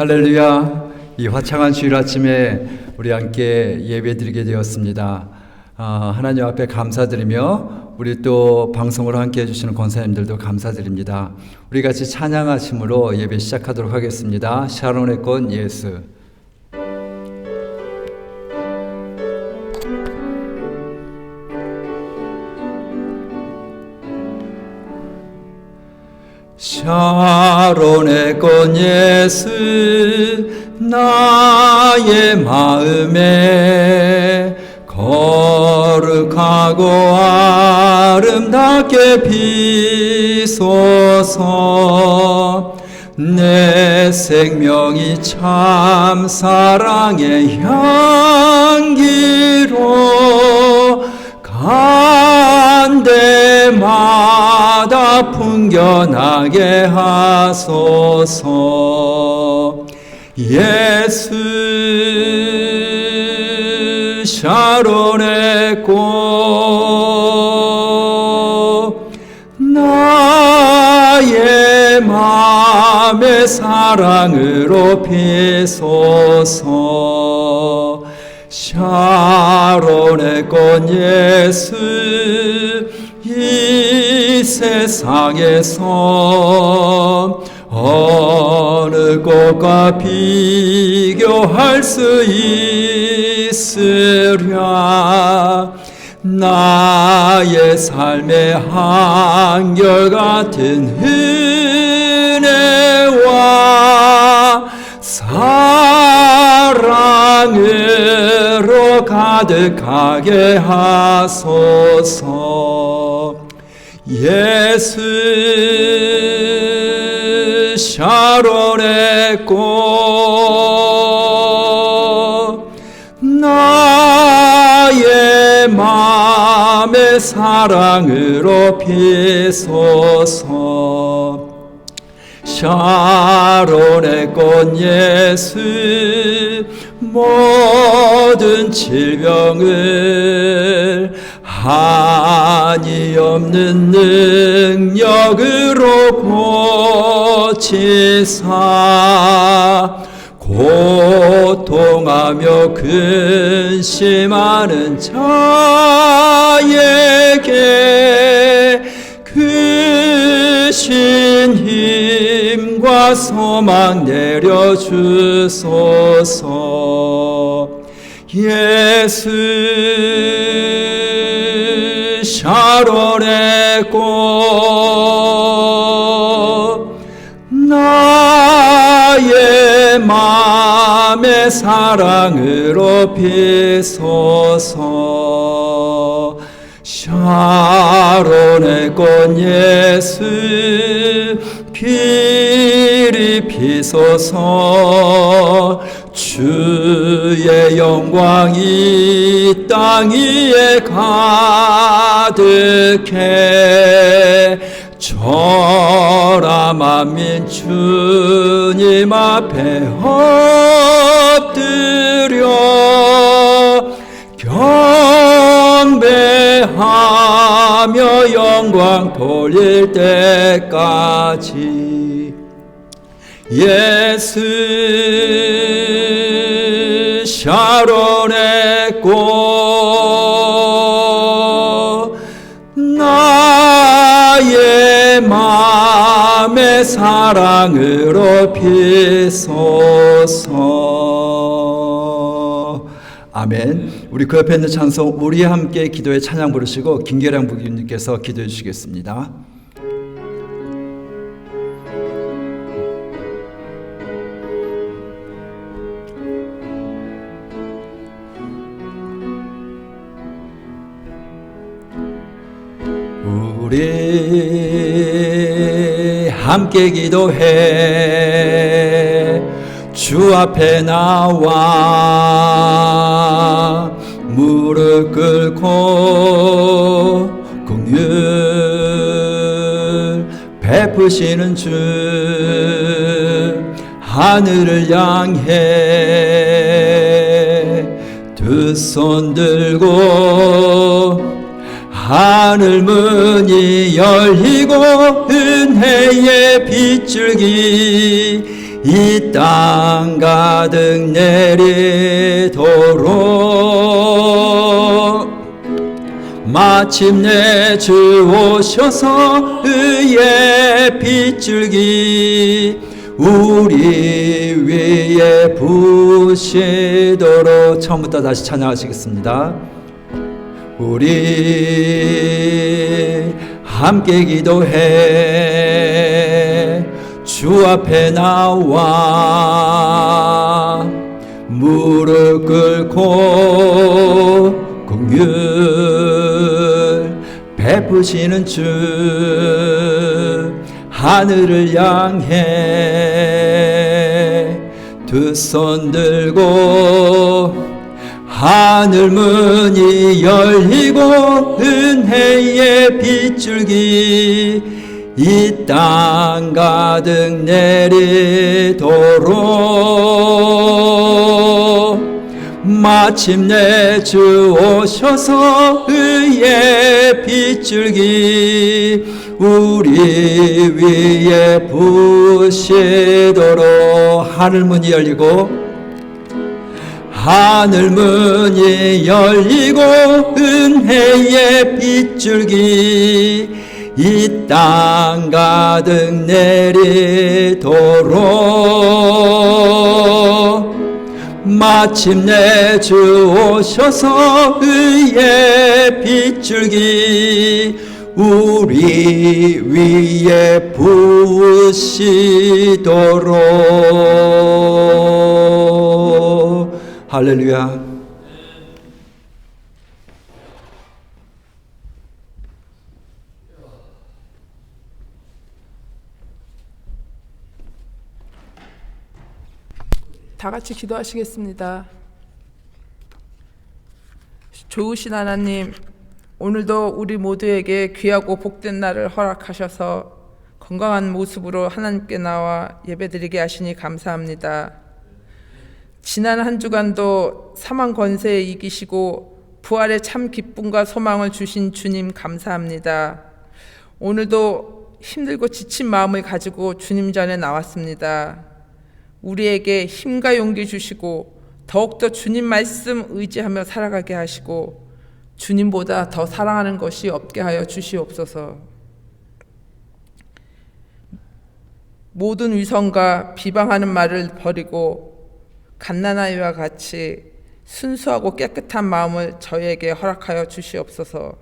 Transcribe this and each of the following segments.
할렐루야. 이 화창한 주일 아침에 우리 함께 예배드리게 되었습니다. 하나님 앞에 감사드리며 우리 또 방송으로 함께 해주시는 권사님들도 감사드립니다. 우리 같이 찬양하심으로 예배 시작하도록 하겠습니다. 샤론의 꽃 예수. 샤론의 꽃 예수 나의 마음에 거룩하고 아름답게 비소서. 내 생명이 참 사랑의 향기로 간 데마다 풍겨나게 하소서. 예수 샤론의 꽃 나의 맘의 사랑으로 피소서. 샤론의 꽃 예수 이 세상에서 어느 꽃과 비교할 수 있으랴. 나의 삶의 한결같은 은혜와 사랑으로 가득하게 하소서. 예수 샤론의 꽃 나의 맘의 사랑으로 피소서. 샤론의 꽃 예수 모든 질병을 한이 없는 능력으로 고치사 고통하며 근심하는 자에게 크신 힘과 소망 내려주소서. 예수 샤론의 꽃 나의 맘의 사랑으로 피소서. 샤론의 꽃 예수 필히 피소서. 주의 영광이 땅 위에 가득해 천하 만민 주님 앞에 엎드려 경배하며 영광 돌릴 때까지. 예수 샤론의 꽃 나의 맘의 사랑으로 피소서. 아멘. 우리 그 옆에 있는 찬송 우리 함께 기도의 찬양 부르시고 김계량 부교님께서 기도해 주시겠습니다. 우리 함께 기도해 주 앞에 나와 무릎 꿇고 긍휼 베푸시는 주 하늘을 향해 두 손 들고 하늘 문이 열리고 은혜의 빗줄기 이 땅 가득 내리도록 마침내 주 오셔서 의의 빗줄기 우리 위에 부으시도록. 처음부터 다시 찬양하시겠습니다. 우리 함께 기도해 주 앞에 나와 무릎 꿇고 긍휼 베푸시는 주 하늘을 향해 두 손 들고 하늘 문이 열리고 은혜의 빗줄기 이 땅 가득 내리도록 마침내 주 오셔서 의의 빗줄기 우리 위에 부으시도록. 하늘 문이 열리고 하늘 문이 열리고 은혜의 빗줄기 이 땅 가득 내리도록 마침내 주 오셔서 의의 빗줄기 우리 위에 부으시도록. 할렐루야. 다 같이 기도하시겠습니다. 좋으신 하나님, 오늘도 우리 모두에게 귀하고 복된 날을 허락하셔서 건강한 모습으로 하나님께 나와 예배드리게 하시니 감사합니다. 지난 한 주간도 사망 권세에 이기시고 부활의 참 기쁨과 소망을 주신 주님 감사합니다. 오늘도 힘들고 지친 마음을 가지고 주님 전에 나왔습니다. 우리에게 힘과 용기 주시고 더욱더 주님 말씀 의지하며 살아가게 하시고 주님보다 더 사랑하는 것이 없게 하여 주시옵소서. 모든 위선과 비방하는 말을 버리고 갓난아이와 같이 순수하고 깨끗한 마음을 저희에게 허락하여 주시옵소서.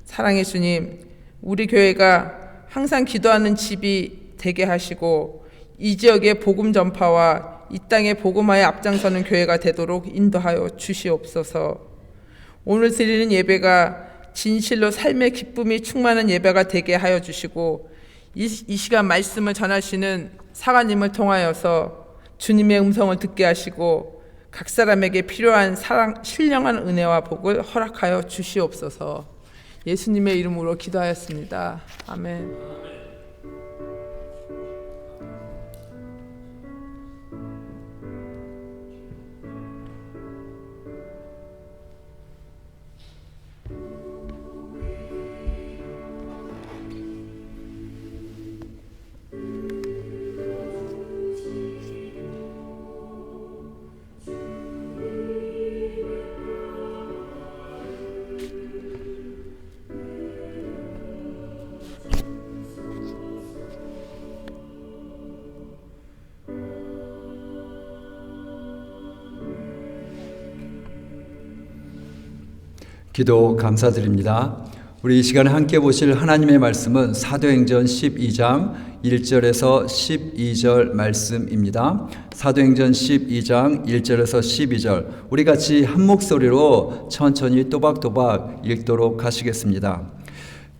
사랑의 주님, 우리 교회가 항상 기도하는 집이 되게 하시고 이 지역의 복음 전파와 이 땅의 복음화에 앞장서는 교회가 되도록 인도하여 주시옵소서. 오늘 드리는 예배가 진실로 삶의 기쁨이 충만한 예배가 되게 하여 주시고 이 시간 말씀을 전하시는 사관님을 통하여서 주님의 음성을 듣게 하시고 각 사람에게 필요한 신령한 은혜와 복을 허락하여 주시옵소서. 예수님의 이름으로 기도하였습니다. 아멘. 기도 감사드립니다. 우리 이 시간에 함께 보실 하나님의 말씀은 사도행전 12장 1절에서 12절 말씀입니다. 사도행전 12장 1절에서 12절 우리 같이 한 목소리로 천천히 또박또박 읽도록 하시겠습니다.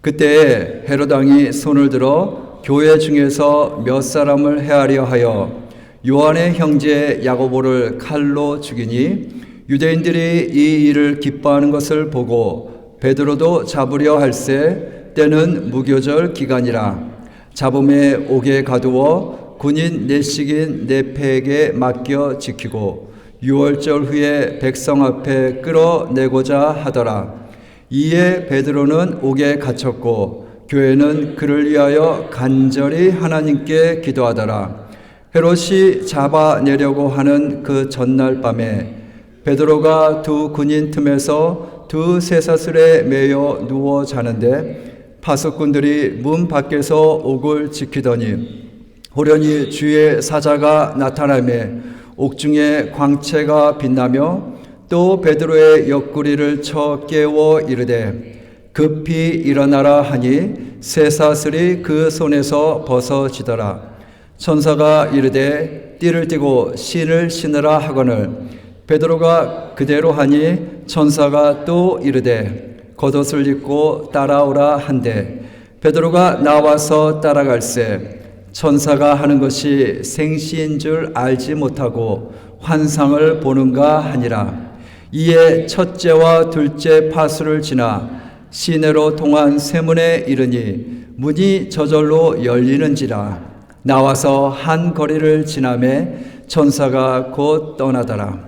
그때 헤롯 왕이 손을 들어 교회 중에서 몇 사람을 해하려 하여 요한의 형제 야고보를 칼로 죽이니 유대인들이 이 일을 기뻐하는 것을 보고 베드로도 잡으려 할새 때는 무교절 기간이라 잡음에 옥에 가두어 군인 내식인 네페에게 맡겨 지키고 6월절 후에 백성 앞에 끌어내고자 하더라. 이에 베드로는 옥에 갇혔고 교회는 그를 위하여 간절히 하나님께 기도하더라. 헤롯이 잡아내려고 하는 그 전날 밤에 베드로가 두 군인 틈에서 두 쇠사슬에 매여 누워 자는데 파수꾼들이 문 밖에서 옥을 지키더니 호련히 주의 사자가 나타나매 옥중에 광채가 빛나며 또 베드로의 옆구리를 쳐 깨워 이르되 급히 일어나라 하니 쇠사슬이 그 손에서 벗어지더라. 천사가 이르되 띠를 띠고 신을 신으라 하거늘 베드로가 그대로 하니 천사가 또 이르되 겉옷을 입고 따라오라 한데 베드로가 나와서 따라갈새 천사가 하는 것이 생시인 줄 알지 못하고 환상을 보는가 하니라. 이에 첫째와 둘째 파수를 지나 시내로 통한 세문에 이르니 문이 저절로 열리는지라. 나와서 한 거리를 지나매 천사가 곧 떠나더라.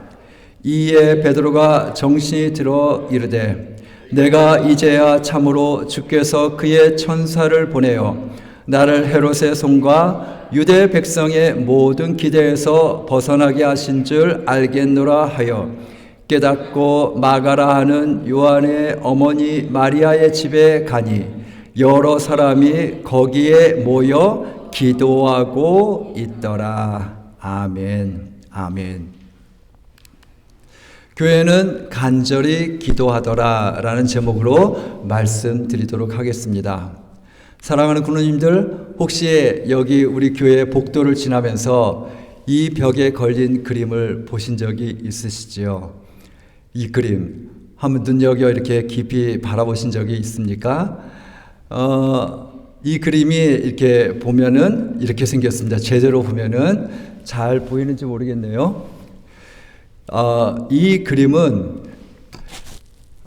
이에 베드로가 정신이 들어 이르되 내가 이제야 참으로 주께서 그의 천사를 보내어 나를 헤롯의 손과 유대 백성의 모든 기대에서 벗어나게 하신 줄 알겠노라 하여 깨닫고 마가라 하는 요한의 어머니 마리아의 집에 가니 여러 사람이 거기에 모여 기도하고 있더라. 아멘. 아멘. 교회는 간절히 기도하더라 라는 제목으로 말씀드리도록 하겠습니다. 사랑하는 군우님들, 혹시 여기 우리 교회 복도를 지나면서 이 벽에 걸린 그림을 보신 적이 있으시지요? 이 그림 한번 눈여겨 이렇게 깊이 바라보신 적이 있습니까? 이 그림이 이렇게 보면은 이렇게 생겼습니다. 제대로 보면은 잘 보이는지 모르겠네요. 이 그림은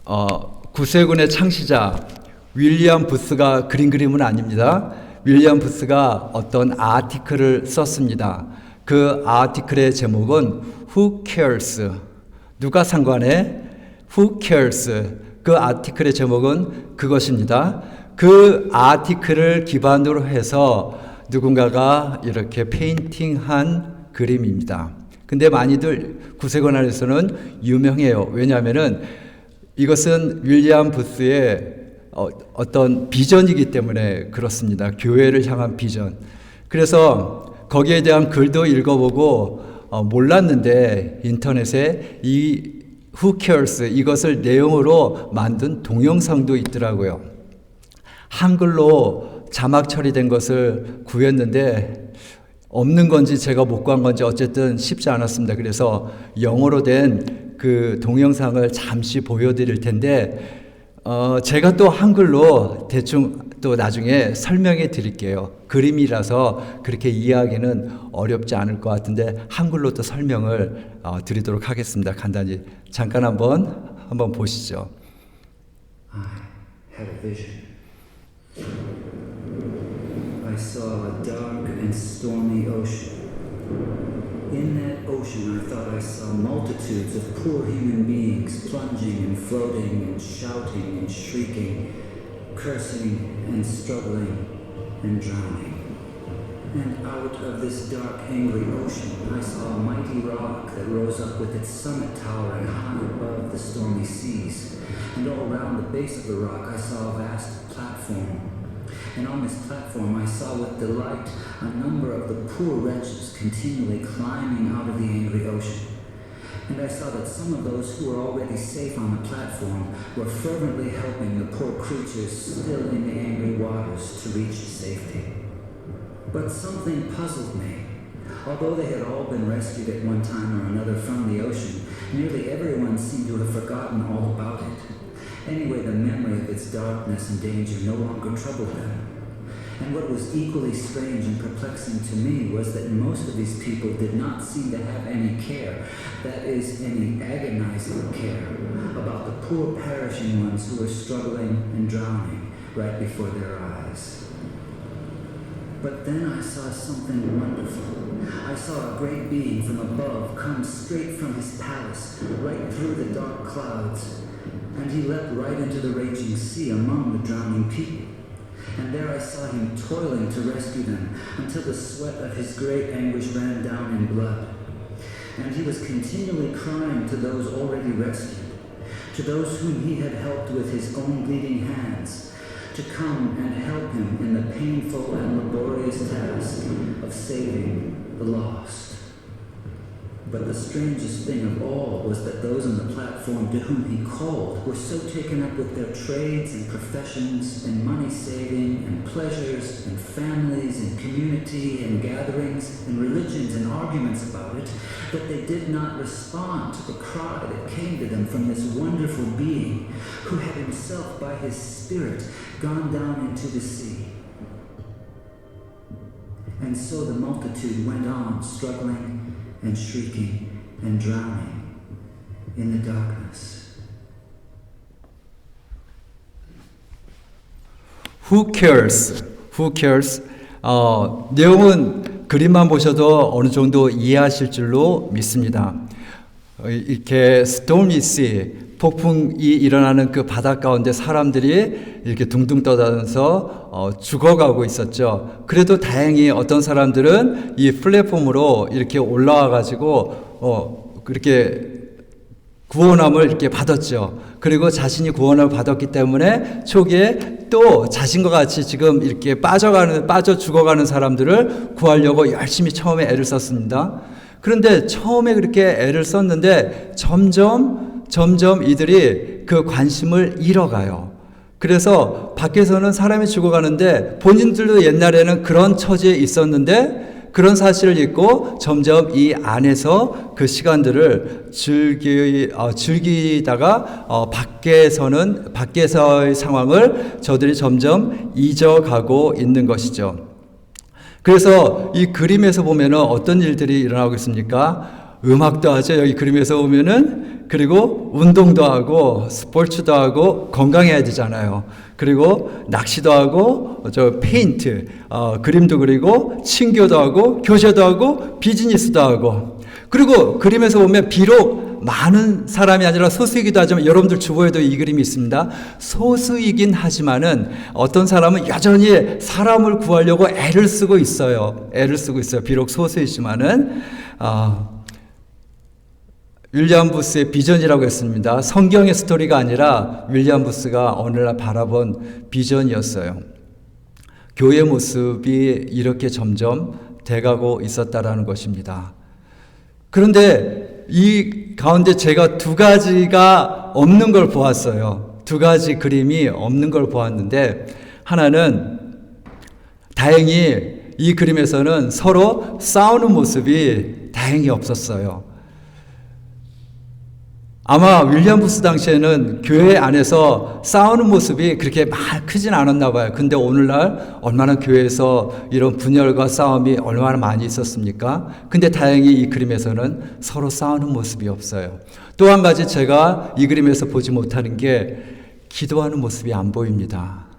9세군의 창시자 윌리엄 부스가 그린 그림은 아닙니다. 윌리엄 부스가 어떤 아티클을 썼습니다. 그 아티클의 제목은 Who cares? 누가 상관해? Who cares? 그 아티클의 제목은 그것입니다. 그 아티클을 기반으로 해서 누군가가 이렇게 페인팅한 그림입니다. 근데 많이들 구세군 안에서는 유명해요. 왜냐하면은 이것은 윌리엄 부스의 어떤 비전이기 때문에 그렇습니다. 교회를 향한 비전. 그래서 거기에 대한 글도 읽어보고 몰랐는데 인터넷에 이 Who cares? 이것을 내용으로 만든 동영상도 있더라고요. 한글로 자막 처리된 것을 구했는데 없는 건지 제가 못 구한 건지 어쨌든 쉽지 않았습니다. 그래서 영어로 된 그 동영상을 잠시 보여드릴 텐데 제가 또 한글로 대충 또 나중에 설명해 드릴게요. 그림이라서 그렇게 이해하기는 어렵지 않을 것 같은데 한글로 또 설명을 드리도록 하겠습니다. 간단히 잠깐 한번 보시죠. I had a vision. I saw a dark and stormy ocean. In that ocean, I thought I saw multitudes of poor human beings plunging and floating and shouting and shrieking, cursing and struggling and drowning. And out of this dark, angry ocean, I saw a mighty rock that rose up with its summit towering high above the stormy seas. And all around the base of the rock, I saw a vast platform. And on this platform I saw with delight a number of the poor wretches continually climbing out of the angry ocean. And I saw that some of those who were already safe on the platform were fervently helping the poor creatures still in the angry waters to reach safety. But something puzzled me. Although they had all been rescued at one time or another from the ocean, nearly everyone seemed to have forgotten all about it. Anyway, the memory of its darkness and danger no longer troubled them. And what was equally strange and perplexing to me was that most of these people did not seem to have any care, that is, any agonizing care, about the poor perishing ones who were struggling and drowning right before their eyes. But then I saw something wonderful. I saw a great being from above come straight from his palace, right through the dark clouds, and he leapt right into the raging sea among the drowning people. And there I saw him toiling to rescue them until the sweat of his great anguish ran down in blood. And he was continually crying to those already rescued, to those whom he had helped with his own bleeding hands, to come and help him in the painful and laborious task of saving the lost. But the strangest thing of all was that those on the platform to whom he called were so taken up with their trades and professions and money saving and pleasures and families and community and gatherings and religions and arguments about it that they did not respond to the cry that came to them from this wonderful being who had himself by his spirit gone down into the sea. And so the multitude went on struggling and shrieking and drowning in the darkness. Who cares? Who cares? 내용은 그림만 보셔도 어느 정도 이해하실 줄로 믿습니다. 이렇게 stormy sea, 폭풍이 일어나는 그 바다 가운데 사람들이 이렇게 둥둥 떠다니면서 죽어가고 있었죠. 그래도 다행히 어떤 사람들은 이 플랫폼으로 이렇게 올라와 가지고 그렇게 구원함을 이렇게 받았죠. 그리고 자신이 구원을 받았기 때문에 초기에 또 자신과 같이 지금 이렇게 빠져 죽어가는 사람들을 구하려고 열심히 처음에 애를 썼습니다. 그런데 처음에 그렇게 애를 썼는데 점점 이들이 그 관심을 잃어가요. 그래서 밖에서는 사람이 죽어가는데 본인들도 옛날에는 그런 처지에 있었는데 그런 사실을 잊고 점점 이 안에서 그 시간들을 즐기다가 밖에서의 상황을 저들이 점점 잊어가고 있는 것이죠. 그래서 이 그림에서 보면은 어떤 일들이 일어나고 있습니까? 음악도 하죠. 여기 그림에서 보면은. 그리고 운동도 하고 스포츠도 하고 건강해야 되잖아요. 그리고 낚시도 하고 페인트, 그림도 그리고 친교도 하고 교제도 하고 비즈니스도 하고. 그리고 그림에서 보면 비록 많은 사람이 아니라 소수이기도 하지만 여러분들 주보에도 이 그림이 있습니다. 소수이긴 하지만은 어떤 사람은 여전히 사람을 구하려고 애를 쓰고 있어요. 비록 소수이지만은 윌리엄 부스의 비전이라고 했습니다. 성경의 스토리가 아니라 윌리엄 부스가 오늘날 바라본 비전이었어요. 교회 모습이 이렇게 점점 돼가고 있었다라는 것입니다. 그런데 이 가운데 제가 두 가지가 없는 걸 보았어요. 두 가지 그림이 없는 걸 보았는데 하나는 다행히 이 그림에서는 서로 싸우는 모습이 다행히 없었어요. 아마 윌리엄 부스 당시에는 교회 안에서 싸우는 모습이 그렇게 크진 않았나 봐요. 근데 오늘날 얼마나 교회에서 이런 분열과 싸움이 얼마나 많이 있었습니까? 근데 다행히 이 그림에서는 서로 싸우는 모습이 없어요. 또 한 가지 제가 이 그림에서 보지 못하는 게 기도하는 모습이 안 보입니다.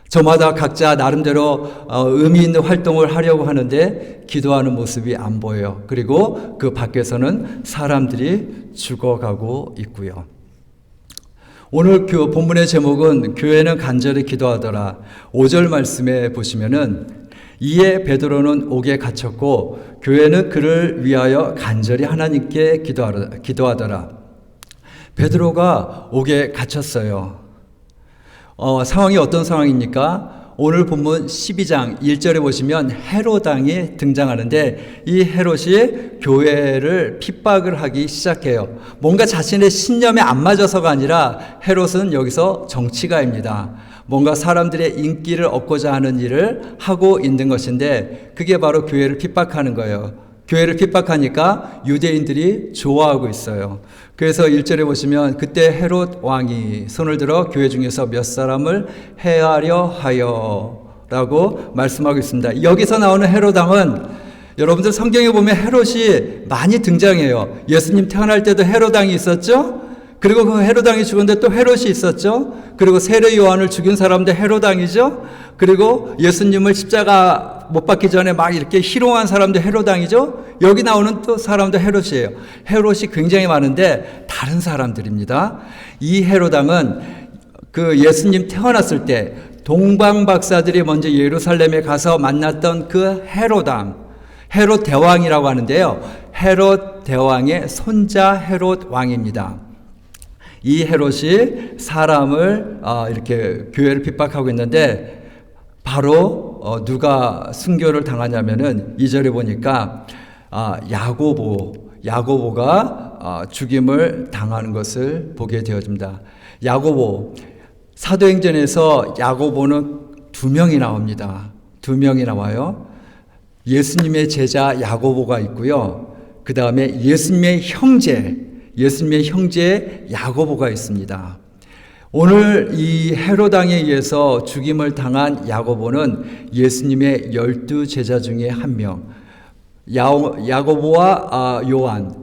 저마다 각자 나름대로 의미 있는 활동을 하려고 하는데 기도하는 모습이 안 보여요. 그리고 그 밖에서는 사람들이 죽어가고 있고요. 오늘 본문의 제목은 교회는 간절히 기도하더라. 5절 말씀에 보시면은 이에 베드로는 옥에 갇혔고 교회는 그를 위하여 간절히 하나님께 기도하더라. 베드로가 옥에 갇혔어요. 상황이 어떤 상황입니까? 오늘 본문 12장 1절에 보시면 헤롯당이 등장하는데 이 헤롯이 교회를 핍박을 하기 시작해요. 뭔가 자신의 신념에 안 맞아서가 아니라 헤롯은 여기서 정치가입니다. 뭔가 사람들의 인기를 얻고자 하는 일을 하고 있는 것인데 그게 바로 교회를 핍박하는 거예요. 교회를 핍박하니까 유대인들이 좋아하고 있어요. 그래서 1절에 보시면 그때 헤롯 왕이 손을 들어 교회 중에서 몇 사람을 해하려 하여 라고 말씀하고 있습니다. 여기서 나오는 헤롯 왕은 여러분들 성경에 보면 헤롯이 많이 등장해요. 예수님 태어날 때도 헤롯 왕이 있었죠? 그리고 그 헤롯 왕이 죽었는데 또 헤롯이 있었죠? 그리고 세례 요한을 죽인 사람도 헤롯 왕이죠? 그리고 예수님을 십자가 못 박기 전에 막 이렇게 희롱한 사람도 헤롯 왕이죠? 여기 나오는 또 사람도 헤롯이에요. 헤롯이 굉장히 많은데 다른 사람들입니다. 이 헤롯 왕은 그 예수님 태어났을 때 동방 박사들이 먼저 예루살렘에 가서 만났던 그 헤롯 대왕이라고 하는데요. 헤롯 대왕의 손자 헤롯 왕입니다. 이 헤롯이 사람을 이렇게 교회를 핍박하고 있는데 바로 누가 순교를 당하냐면은 2절에 보니까 야고보가 죽임을 당하는 것을 보게 되어집니다. 야고보, 사도행전에서 야고보는 2명이 나옵니다. 2명이 나와요. 예수님의 제자 야고보가 있고요. 그 다음에 예수님의 형제 야고보가 있습니다. 오늘 이 헤롯 왕에 의해서 죽임을 당한 야고보는 예수님의 12제자 중에 한 명. 야고보와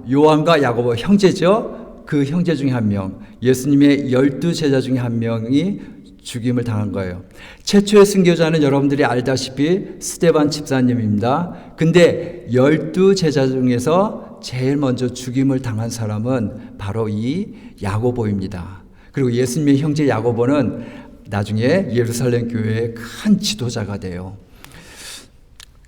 요한과 야고보 형제죠. 그 형제 중에 한 명. 예수님의 12제자 중에 한 명이 죽임을 당한 거예요. 최초의 순교자는 여러분들이 알다시피 스데반 집사님입니다. 근데 12제자 중에서 제일 먼저 죽임을 당한 사람은 바로 이 야고보입니다. 그리고 예수님의 형제 야고보는 나중에 예루살렘 교회의 큰 지도자가 돼요.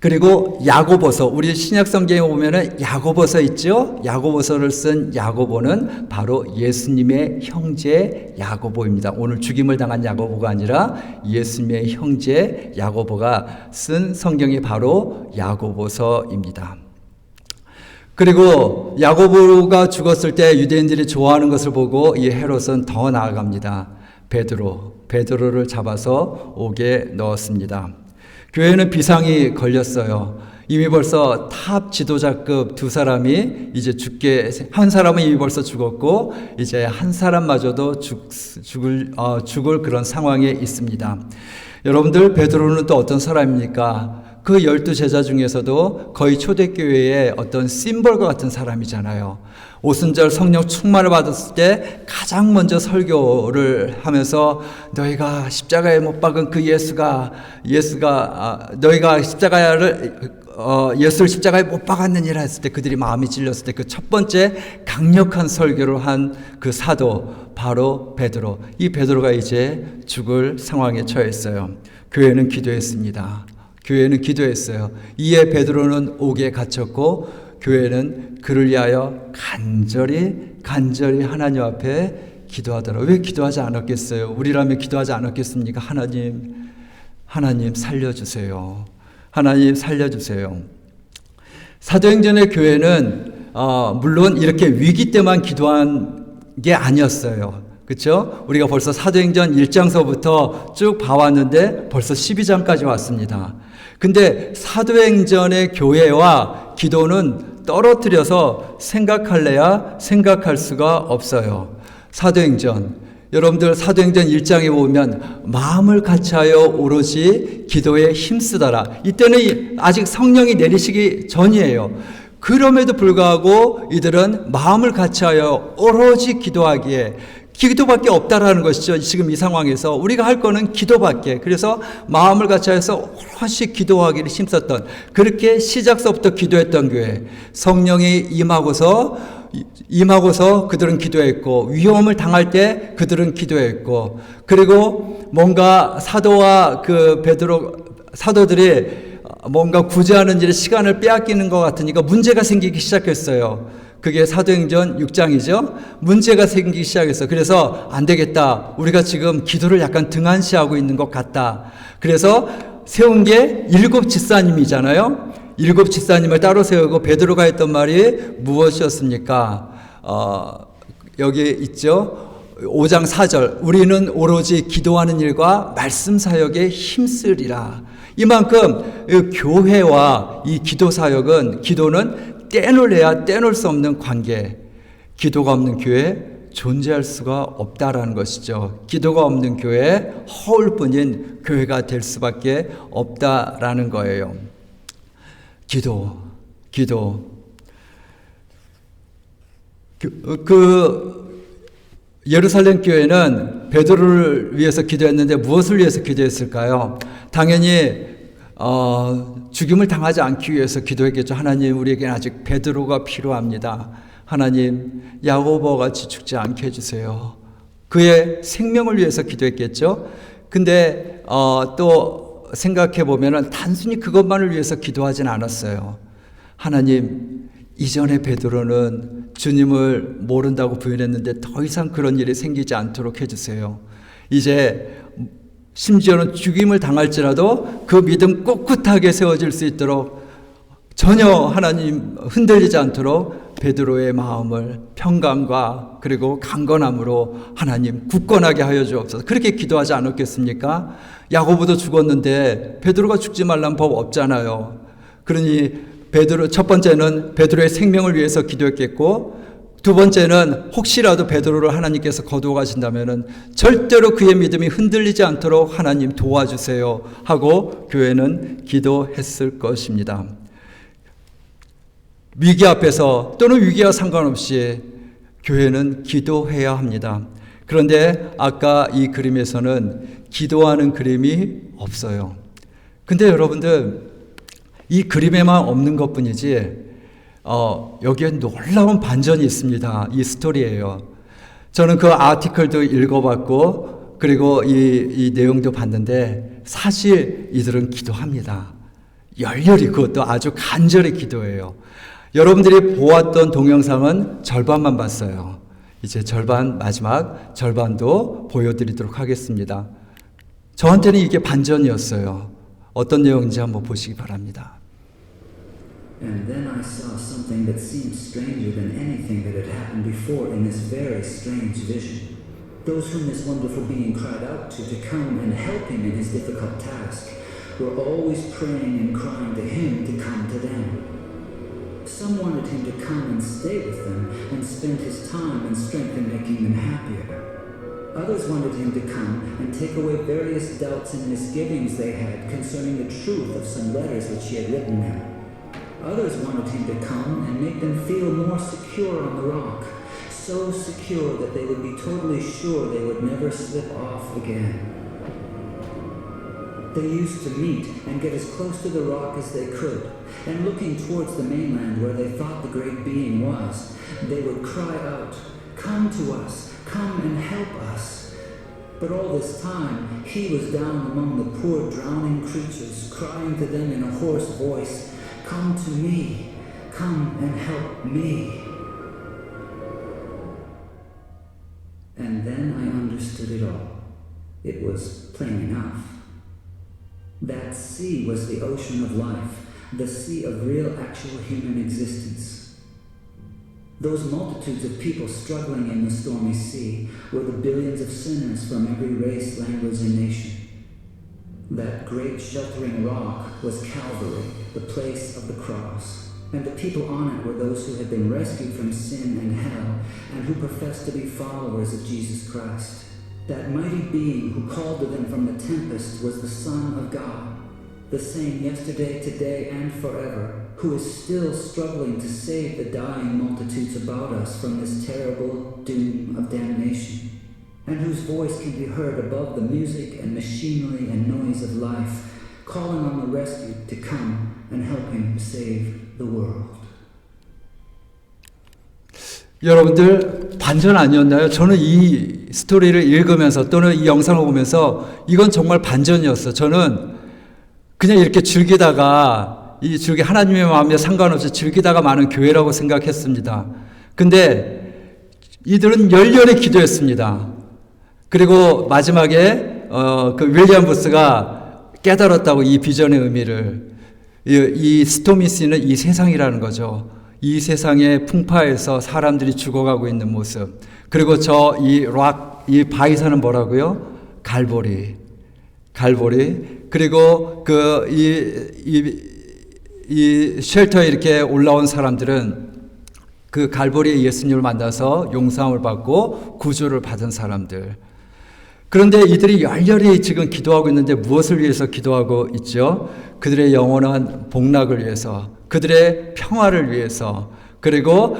그리고 야고보서, 우리 신약 성경에 보면은 야고보서 있죠? 야고보서를 쓴 야고보는 바로 예수님의 형제 야고보입니다. 오늘 죽임을 당한 야고보가 아니라 예수님의 형제 야고보가 쓴 성경이 바로 야고보서입니다. 그리고 야고보가 죽었을 때 유대인들이 좋아하는 것을 보고 이 헤롯은 더 나아갑니다. 베드로를 잡아서 옥에 넣었습니다. 교회는 비상이 걸렸어요. 이미 벌써 탑 지도자급 2사람이 이제 한 사람은 이미 벌써 죽었고 이제 한 사람마저도 죽을 그런 상황에 있습니다. 여러분들, 베드로는 또 어떤 사람입니까? 그 12제자 중에서도 거의 초대교회의 어떤 심볼과 같은 사람이잖아요. 오순절 성령 충만을 받았을 때 가장 먼저 설교를 하면서 너희가 십자가에 못 박은 그 너희가 예수를 십자가에 못 박았느니라 했을 때 그들이 마음이 찔렸을 때 그 첫 번째 강력한 설교를 한 그 사도 바로 베드로. 이 베드로가 이제 죽을 상황에 처했어요. 교회는 기도했습니다. 이에 베드로는 옥에 갇혔고 하나님은 그를 위하여 간절히 하나님 앞에 기도하더라. 왜 기도하지 않았겠어요? 우리라면 기도하지 않았겠습니까? 하나님 살려주세요. 하나님 살려주세요. 사도행전의 교회는 물론 이렇게 위기 때만 기도한 게 아니었어요. 그렇죠? 우리가 벌써 사도행전 1장서부터 쭉 봐왔는데 벌써 12장까지 왔습니다. 근데 사도행전의 교회와 기도는 떨어뜨려서 생각할래야 생각할 수가 없어요. 여러분들 사도행전 1장에 보면 마음을 같이하여 오로지 기도에 힘쓰더라. 이때는 아직 성령이 내리시기 전이에요. 그럼에도 불구하고 이들은 마음을 같이하여 오로지 기도하기에, 기도밖에 없다라는 것이죠. 지금 이 상황에서 우리가 할 거는 기도밖에. 그래서 마음을 같이해서 오롯이 기도하기를 힘썼던, 그렇게 시작서부터 기도했던 교회. 성령이 임하고서 그들은 기도했고, 위험을 당할 때 그들은 기도했고, 그리고 뭔가 사도와 사도들이 뭔가 구제하는 일에 시간을 빼앗기는 것 같으니까 문제가 생기기 시작했어요. 그게 사도행전 6장이죠. 문제가 생기기 시작했어요. 그래서 안 되겠다. 우리가 지금 기도를 약간 등한시하고 있는 것 같다. 그래서 세운 게 7 집사님이잖아요. 7 집사님을 따로 세우고 베드로가 했던 말이 무엇이었습니까? 여기 있죠. 5장 4절. 우리는 오로지 기도하는 일과 말씀 사역에 힘쓰리라. 이만큼 교회와 이 기도는 떼놓을래야 떼놓을 수 없는 관계. 기도가 없는 교회 존재할 수가 없다라는 것이죠. 기도가 없는 교회, 허울뿐인 교회가 될 수밖에 없다라는 거예요. 기도. 예루살렘 교회는 베드로를 위해서 기도했는데 무엇을 위해서 기도했을까요? 당연히 죽임을 당하지 않기 위해서 기도했겠죠. 하나님, 우리에게는 아직 베드로가 필요합니다. 하나님, 야고보와 같이 죽지 않게 해주세요. 그의 생명을 위해서 기도했겠죠. 근데 또 생각해 보면은 단순히 그것만을 위해서 기도하진 않았어요. 하나님, 이전에 베드로는 주님을 모른다고 부인했는데 더 이상 그런 일이 생기지 않도록 해주세요. 이제 심지어는 죽임을 당할지라도 그 믿음 꿋꿋하게 세워질 수 있도록 전혀 하나님 흔들리지 않도록 베드로의 마음을 평강과 그리고 강건함으로 하나님 굳건하게 하여 주옵소서. 그렇게 기도하지 않았겠습니까? 야고보도 죽었는데 베드로가 죽지 말란 법 없잖아요. 그러니 첫 번째는 베드로의 생명을 위해서 기도했겠고, 두 번째는 혹시라도 베드로를 하나님께서 거두어 가신다면은 절대로 그의 믿음이 흔들리지 않도록 하나님 도와주세요 하고 교회는 기도했을 것입니다. 위기 앞에서 또는 위기와 상관없이 교회는 기도해야 합니다. 그런데 아까 이 그림에서는 기도하는 그림이 없어요. 근데 여러분들, 이 그림에만 없는 것뿐이지 여기에 놀라운 반전이 있습니다. 이 스토리예요. 저는 그 아티클도 읽어봤고 그리고 이 내용도 봤는데 사실 이들은 기도합니다. 열렬히, 그것도 아주 간절히 기도해요. 여러분들이 보았던 동영상은 절반만 봤어요. 이제 마지막 절반도 보여드리도록 하겠습니다. 저한테는 이게 반전이었어요. 어떤 내용인지 한번 보시기 바랍니다. And then I saw something that seemed stranger than anything that had happened before in this very strange vision. Those whom this wonderful being cried out to come and help him in his difficult task were always praying and crying to him to come to them. Some wanted him to come and stay with them and spend his time and strength in making them happier. Others wanted him to come and take away various doubts and misgivings they had concerning the truth of some letters which he had written them. Others wanted him to come and make them feel more secure on the rock, so secure that they would be totally sure they would never slip off again. They used to meet and get as close to the rock as they could, and looking towards the mainland where they thought the great being was, they would cry out, "Come to us, come and help us." But all this time, he was down among the poor drowning creatures, crying to them in a hoarse voice, "Come to me, come and help me." And then I understood it all. It was plain enough. That sea was the ocean of life, the sea of real actual human existence. Those multitudes of people struggling in the stormy sea were the billions of sinners from every race, language, and nation. That great sheltering rock was Calvary, the place of the cross, and the people on it were those who had been rescued from sin and hell and who professed to be followers of Jesus Christ. That mighty being who called to them from the tempest was the Son of God, the same yesterday, today, and forever, who is still struggling to save the dying multitudes about us from this terrible doom of damnation, and whose voice can be heard above the music and machinery and noise of life, calling on the rescued to come and help him save the world. 여러분들, 반전 아니었나요? 저는 이 스토리를 읽으면서 또는 이 영상을 보면서 이건 정말 반전이었어요. 저는 그냥 이렇게 즐기다가 하나님의 마음에 상관없이 즐기다가 마는 교회라고 생각했습니다. 근데 이들은 열렬히 기도했습니다. 그리고 마지막에 그 윌리엄 부스가 깨달았다고, 이 비전의 의미를. 이 스토미스는 이 세상이라는 거죠. 이 세상의 풍파에서 사람들이 죽어가고 있는 모습. 그리고 이 바위산은 뭐라고요? 갈보리. 그리고 이 쉘터에 이렇게 올라온 사람들은 그 갈보리에 예수님을 만나서 용서함을 받고 구주를 받은 사람들. 그런데 이들이 열렬히 지금 기도하고 있는데 무엇을 위해서 기도하고 있죠? 그들의 영원한 복락을 위해서, 그들의 평화를 위해서, 그리고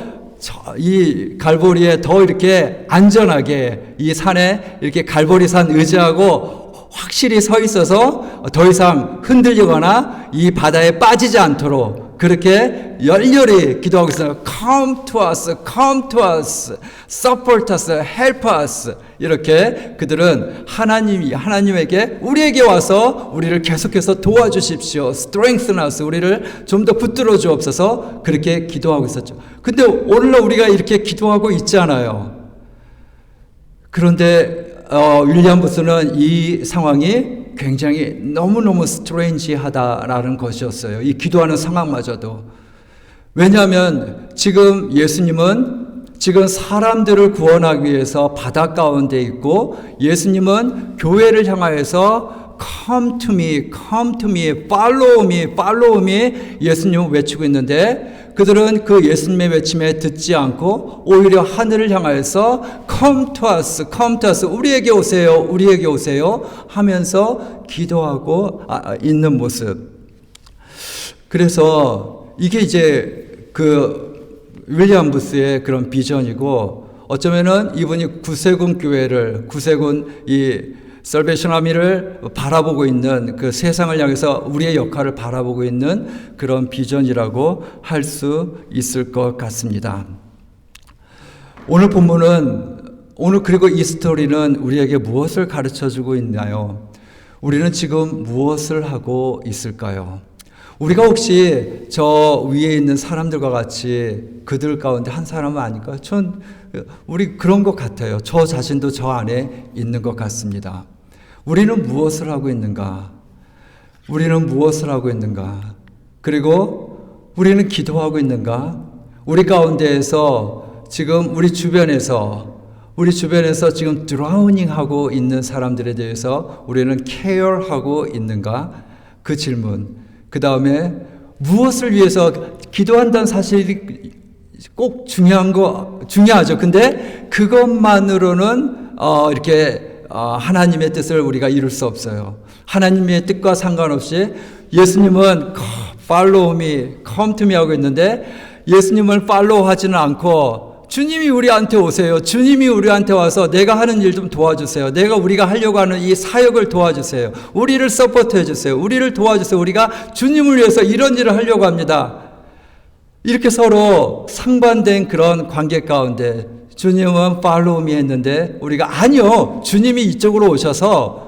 이 갈보리에 더 이렇게 안전하게 이 산에 이렇게 갈보리산 의지하고 확실히 서 있어서 더 이상 흔들리거나 이 바다에 빠지지 않도록 그렇게 열렬히 기도하고 있어요. Come to us, come to us, support us, help us. 이렇게 그들은 하나님에게 우리에게 와서 우리를 계속해서 도와주십시오. strengthen us. 우리를 좀 더 붙들어 주옵소서. 그렇게 기도하고 있었죠. 근데 오늘날 우리가 이렇게 기도하고 있잖아요. 그런데 윌리엄 부스는 이 상황이 굉장히 너무너무 스트레인지하다라는 것이었어요. 이 기도하는 상황마저도. 왜냐하면 지금 예수님은 지금 사람들을 구원하기 위해서 바다 가운데 있고, 예수님은 교회를 향하여서 Come to me, come to me, follow me, follow me 예수님은 외치고 있는데, 그들은 그 예수님의 외침에 듣지 않고 오히려 하늘을 향하여서 Come to us, come to us, 우리에게 오세요, 우리에게 오세요 하면서 기도하고 있는 모습. 그래서 이게 이제 그 윌리엄 부스의 그런 비전이고, 어쩌면은 이분이 구세군 교회를, 구세군 이 살베이션 아미를 바라보고 있는, 그 세상을 향해서 우리의 역할을 바라보고 있는 그런 비전이라고 할 수 있을 것 같습니다. 오늘 본문은, 오늘 그리고 이 스토리는 우리에게 무엇을 가르쳐 주고 있나요? 우리는 지금 무엇을 하고 있을까요? 우리가 혹시 저 위에 있는 사람들과 같이 그들 가운데 한 사람은 아닐까요? 우리 그런 것 같아요. 저 자신도 저 안에 있는 것 같습니다. 우리는 무엇을 하고 있는가? 우리는 무엇을 하고 있는가? 그리고 우리는 기도하고 있는가? 우리 가운데에서 지금 우리 주변에서 지금 드라우닝 하고 있는 사람들에 대해서 우리는 케어하고 있는가? 그 질문. 그 다음에 무엇을 위해서 기도한다는 사실이 꼭 중요하죠. 근데 그것만으로는 이렇게 하나님의 뜻을 우리가 이룰 수 없어요. 하나님의 뜻과 상관없이 예수님은 follow me, come to me 하고 있는데, 예수님을 팔로우 하지는 않고 주님이 우리한테 오세요. 주님이 우리한테 와서 내가 하는 일 좀 도와주세요. 우리가 하려고 하는 이 사역을 도와주세요. 우리를 서포트 해주세요. 우리를 도와주세요. 우리가 주님을 위해서 이런 일을 하려고 합니다. 이렇게 서로 상반된 그런 관계 가운데 주님은 팔로우 미 했는데, 우리가 아니요, 주님이 이쪽으로 오셔서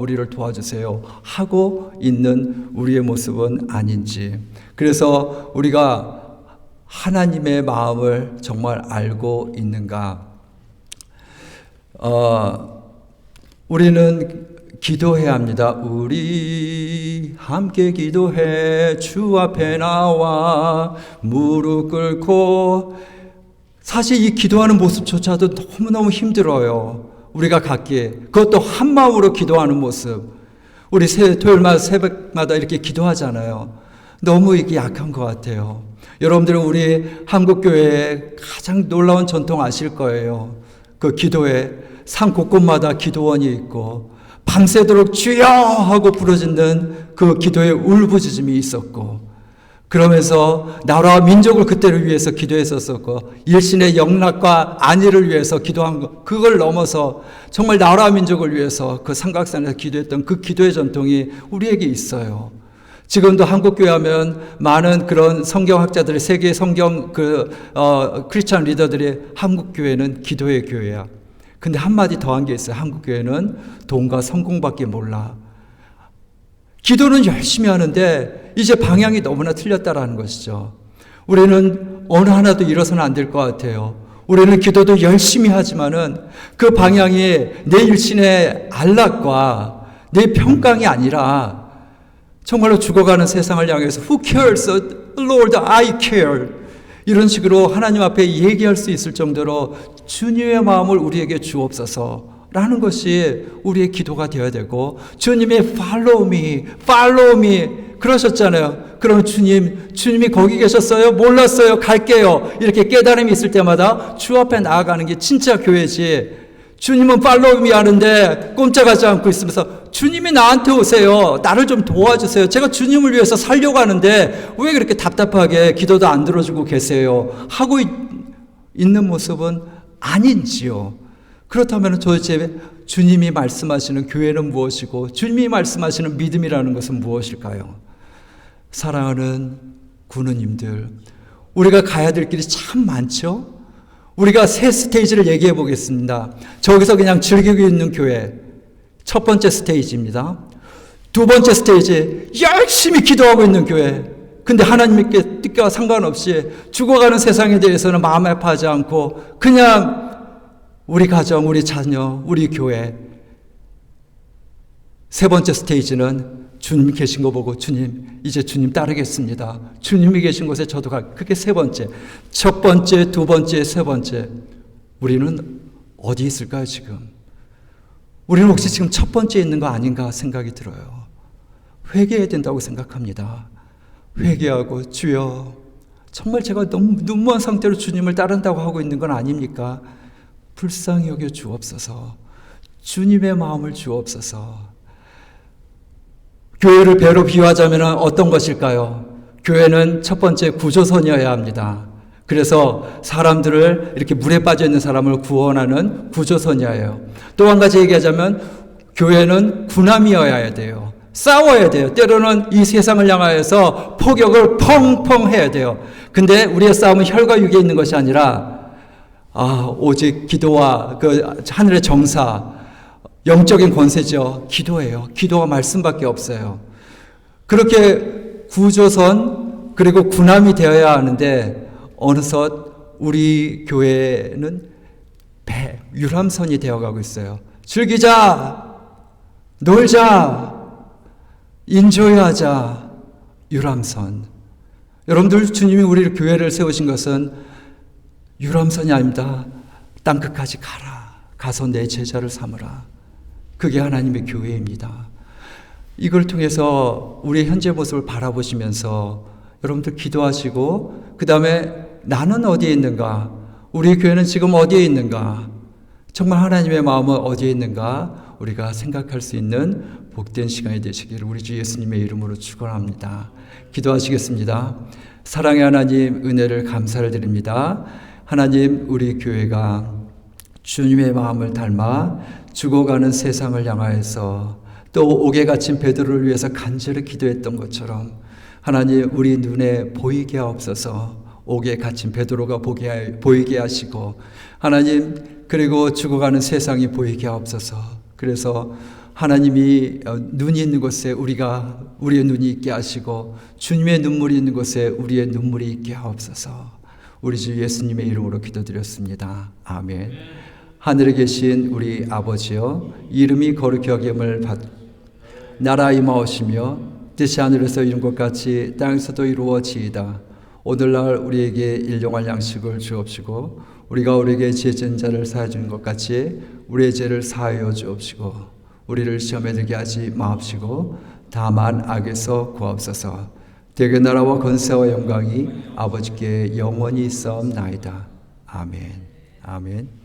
우리를 도와주세요 하고 있는 우리의 모습은 아닌지. 그래서 우리가 하나님의 마음을 정말 알고 있는가? 우리는 기도해야 합니다. 우리 함께 기도해 주 앞에 나와 무릎 꿇고. 사실 이 기도하는 모습조차도 너무너무 힘들어요. 우리가 갖기에. 그것도 한 마음으로 기도하는 모습. 우리 토요일마다 새벽마다 이렇게 기도하잖아요. 너무 이게 약한 것 같아요. 여러분들은 우리 한국교회의 가장 놀라운 전통 아실 거예요. 그 기도에 산 곳곳마다 기도원이 있고, 밤새도록 주여 하고 부르짖는 그 기도의 울부짖음이 있었고, 그러면서 나라와 민족을 그때를 위해서 기도했었고, 일신의 영락과 안위를 위해서 기도한 것, 그걸 넘어서 정말 나라와 민족을 위해서 그 삼각산에서 기도했던 그 기도의 전통이 우리에게 있어요. 지금도 한국교회 하면 많은 그런 성경학자들이, 세계 성경 크리스찬 리더들이 한국교회는 기도의 교회야. 근데 한마디 더 한 게 있어요. 한국교회는 돈과 성공밖에 몰라. 기도는 열심히 하는데 이제 방향이 너무나 틀렸다라는 것이죠. 우리는 어느 하나도 잃어서는 안 될 것 같아요. 우리는 기도도 열심히 하지만은 그 방향이 내 일신의 안락과 내 평강이 아니라 정말로 죽어가는 세상을 향해서 Who cares? Lord, I care. 이런 식으로 하나님 앞에 얘기할 수 있을 정도로 주님의 마음을 우리에게 주옵소서 라는 것이 우리의 기도가 되어야 되고, 주님의 follow me, follow me 그러셨잖아요. 그러면 주님이 거기 계셨어요? 몰랐어요. 갈게요. 이렇게 깨달음이 있을 때마다 주 앞에 나아가는 게 진짜 교회지. 주님은 follow me 하는데 꼼짝하지 않고 있으면서 주님이 나한테 오세요. 나를 좀 도와주세요. 제가 주님을 위해서 살려고 하는데 왜 그렇게 답답하게 기도도 안 들어주고 계세요? 하고 있는 모습은 아닌지요. 그렇다면 도대체 주님이 말씀하시는 교회는 무엇이고 주님이 말씀하시는 믿음이라는 것은 무엇일까요? 사랑하는 군우님들, 우리가 가야 될 길이 참 많죠? 우리가 세 스테이지를 얘기해 보겠습니다. 저기서 그냥 즐기고 있는 교회, 첫 번째 스테이지입니다. 두 번째 스테이지, 열심히 기도하고 있는 교회. 근데 하나님께 뜻과 상관없이 죽어가는 세상에 대해서는 마음 아파하지 않고 그냥 우리 가정, 우리 자녀, 우리 교회. 세 번째 스테이지는 주님 계신 거 보고 주님, 이제 주님 따르겠습니다. 주님이 계신 곳에 저도 가. 그게 세 번째. 첫 번째, 두 번째, 세 번째. 우리는 어디 있을까요, 지금? 우리는 혹시 지금 첫 번째에 있는 거 아닌가 생각이 들어요. 회개해야 된다고 생각합니다. 회개하고 주여, 정말 제가 너무 눈먼 상태로 주님을 따른다고 하고 있는 건 아닙니까? 불쌍히 여겨 주옵소서. 주님의 마음을 주옵소서. 교회를 배로 비유하자면 어떤 것일까요? 교회는 첫 번째 구조선이어야 합니다. 그래서 사람들을 이렇게 물에 빠져 있는 사람을 구원하는 구조선이에요. 또 한 가지 얘기하자면 교회는 군함이어야 돼요. 싸워야 돼요. 때로는 이 세상을 향하여서 포격을 펑펑 해야 돼요. 근데 우리의 싸움은 혈과 육에 있는 것이 아니라 오직 기도와 그 하늘의 정사, 영적인 권세죠. 기도예요. 기도와 말씀밖에 없어요. 그렇게 구조선 그리고 군함이 되어야 하는데 어느덧 우리 교회는 유람선이 되어가고 있어요. 즐기자, 놀자, 인조이하자, 유람선. 여러분들, 주님이 우리 교회를 세우신 것은 유람선이 아닙니다. 땅끝까지 가라. 가서 내 제자를 삼으라. 그게 하나님의 교회입니다. 이걸 통해서 우리의 현재 모습을 바라보시면서 여러분들 기도하시고, 그 다음에 나는 어디에 있는가? 우리 교회는 지금 어디에 있는가? 정말 하나님의 마음은 어디에 있는가? 우리가 생각할 수 있는 복된 시간이 되시기를 우리 주 예수님의 이름으로 축원합니다. 기도하시겠습니다. 사랑의 하나님, 은혜를 감사를 드립니다. 하나님, 우리 교회가 주님의 마음을 닮아 죽어가는 세상을 향하여서 또 옥에 갇힌 베드로를 위해서 간절히 기도했던 것처럼 하나님, 우리 눈에 보이게 하옵소서. 옥에 갇힌 베드로가 보이게 하시고 하나님, 그리고 죽어가는 세상이 보이게 하옵소서. 그래서 하나님이 눈이 있는 곳에 우리의 눈이 있게 하시고 주님의 눈물이 있는 곳에 우리의 눈물이 있게 하옵소서. 우리 주 예수님의 이름으로 기도드렸습니다. 아멘. 하늘에 계신 우리 아버지여, 이름이 거룩히 여김을 나라 임하오시며 뜻이 하늘에서 이룬 것 같이 땅에서도 이루어지이다. 오늘날 우리에게 일용할 양식을 주옵시고 우리가 우리에게 죄 지은 자를 사하여 주는 것 같이 우리의 죄를 사하여 주옵시고 우리를 시험에 들게 하지 마옵시고 다만 악에서 구하옵소서. 대개 나라와 권세와 영광이 아버지께 영원히 있사옵나이다. 아멘. 아멘.